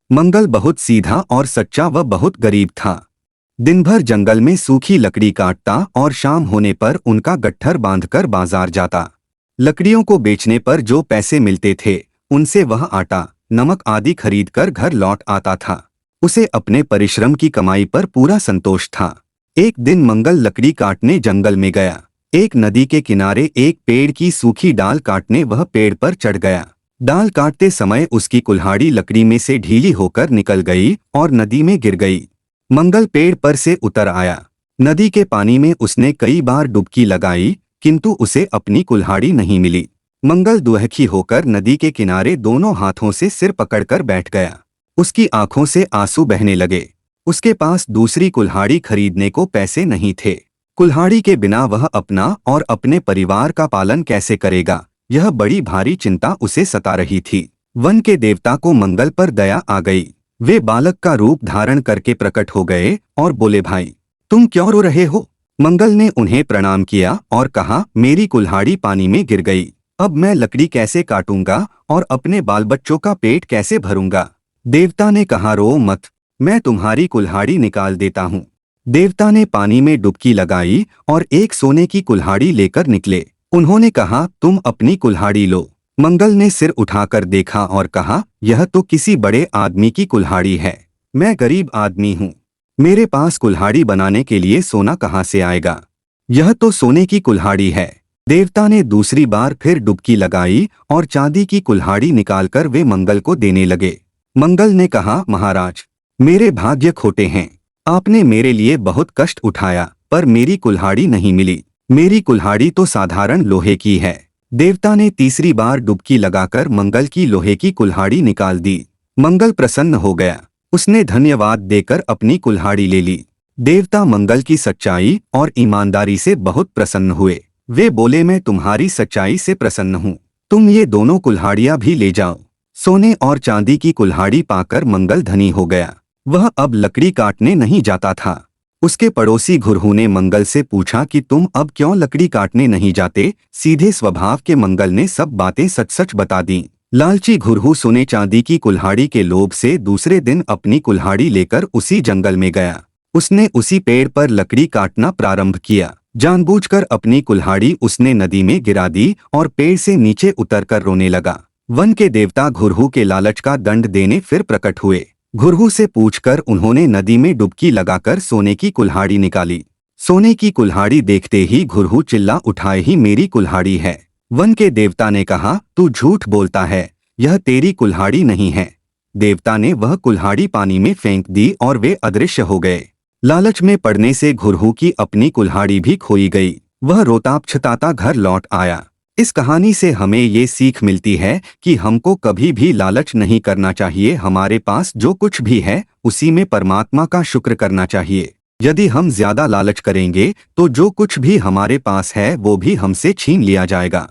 मंगल बहुत सीधा और सच्चा व बहुत गरीब था। दिन भर जंगल में सूखी लकड़ी काटता और शाम होने पर उनका गट्ठर बांधकर बाजार जाता। लकड़ियों को बेचने पर जो पैसे मिलते थे उनसे वह आटा, नमक आदि खरीदकर घर लौट आता था। उसे अपने परिश्रम की कमाई पर पूरा संतोष था। एक दिन मंगल लकड़ी काटने जंगल में गया। एक नदी के किनारे एक पेड़ की सूखी डाल काटने वह पेड़ पर चढ़ गया। डाल काटते समय उसकी कुल्हाड़ी लकड़ी में से ढीली होकर निकल गई और नदी में गिर गई। मंगल पेड़ पर से उतर आया। नदी के पानी में उसने कई बार डुबकी लगाई, किंतु उसे अपनी कुल्हाड़ी नहीं मिली। मंगल दुहखी होकर नदी के किनारे दोनों हाथों से सिर पकड़कर बैठ गया। उसकी आंखों से आंसू बहने लगे। उसके पास दूसरी कुल्हाड़ी खरीदने को पैसे नहीं थे। कुल्हाड़ी के बिना वह अपना और अपने परिवार का पालन कैसे करेगा, यह बड़ी भारी चिंता उसे सता रही थी। वन के देवता को मंगल पर दया आ गई। वे बालक का रूप धारण करके प्रकट हो गए और बोले, भाई तुम क्यों रो रहे हो? मंगल ने उन्हें प्रणाम किया और कहा, मेरी कुल्हाड़ी पानी में गिर गई। अब मैं लकड़ी कैसे काटूंगा और अपने बाल बच्चों का पेट कैसे भरूंगा? देवता ने कहा, रो मत, मैं तुम्हारी कुल्हाड़ी निकाल देता हूँ। देवता ने पानी में डुबकी लगाई और एक सोने की कुल्हाड़ी लेकर निकले। उन्होंने कहा, तुम अपनी कुल्हाड़ी लो। मंगल ने सिर उठाकर देखा और कहा, यह तो किसी बड़े आदमी की कुल्हाड़ी है। मैं गरीब आदमी हूँ, मेरे पास कुल्हाड़ी बनाने के लिए सोना कहाँ से आएगा? यह तो सोने की कुल्हाड़ी है। देवता ने दूसरी बार फिर डुबकी लगाई और चांदी की कुल्हाड़ी निकालकर वे मंगल को देने लगे। मंगल ने कहा, महाराज, मेरे भाग्य खोटे हैं। आपने मेरे लिए बहुत कष्ट उठाया पर मेरी कुल्हाड़ी नहीं मिली। मेरी कुल्हाड़ी तो साधारण लोहे की है। देवता ने तीसरी बार डुबकी लगाकर मंगल की लोहे की कुल्हाड़ी निकाल दी। मंगल प्रसन्न हो गया। उसने धन्यवाद देकर अपनी कुल्हाड़ी ले ली। देवता मंगल की सच्चाई और ईमानदारी से बहुत प्रसन्न हुए। वे बोले, मैं तुम्हारी सच्चाई से प्रसन्न हूँ, तुम ये दोनों कुल्हाड़ियाँ भी ले जाओ। सोने और चांदी की कुल्हाड़ी पाकर मंगल धनी हो गया। वह अब लकड़ी काटने नहीं जाता था। उसके पड़ोसी घुरहू ने मंगल से पूछा कि तुम अब क्यों लकड़ी काटने नहीं जाते? सीधे स्वभाव के मंगल ने सब बातें सच सच बता दी। लालची घुरहू सोने चांदी की कुल्हाड़ी के लोभ से दूसरे दिन अपनी कुल्हाड़ी लेकर उसी जंगल में गया। उसने उसी पेड़ पर लकड़ी काटना प्रारंभ किया। जानबूझकर अपनी कुल्हाड़ी उसने नदी में गिरा दी और पेड़ से नीचे उतरकर रोने लगा। वन के देवता घुरहू के लालच का दंड देने फिर प्रकट हुए। घुरहू से पूछकर उन्होंने नदी में डुबकी लगाकर सोने की कुल्हाड़ी निकाली। सोने की कुल्हाड़ी देखते ही घुरहू चिल्ला उठाए, ही मेरी कुल्हाड़ी है। वन के देवता ने कहा, तू झूठ बोलता है, यह तेरी कुल्हाड़ी नहीं है। देवता ने वह कुल्हाड़ी पानी में फेंक दी और वे अदृश्य हो गए। लालच में पड़ने से घुरहू की अपनी कुल्हाड़ी भी खोई गई। वह रोता पछताता घर लौट आया। इस कहानी से हमें ये सीख मिलती है कि हमको कभी भी लालच नहीं करना चाहिए। हमारे पास जो कुछ भी है उसी में परमात्मा का शुक्र करना चाहिए। यदि हम ज्यादा लालच करेंगे तो जो कुछ भी हमारे पास है वो भी हमसे छीन लिया जाएगा।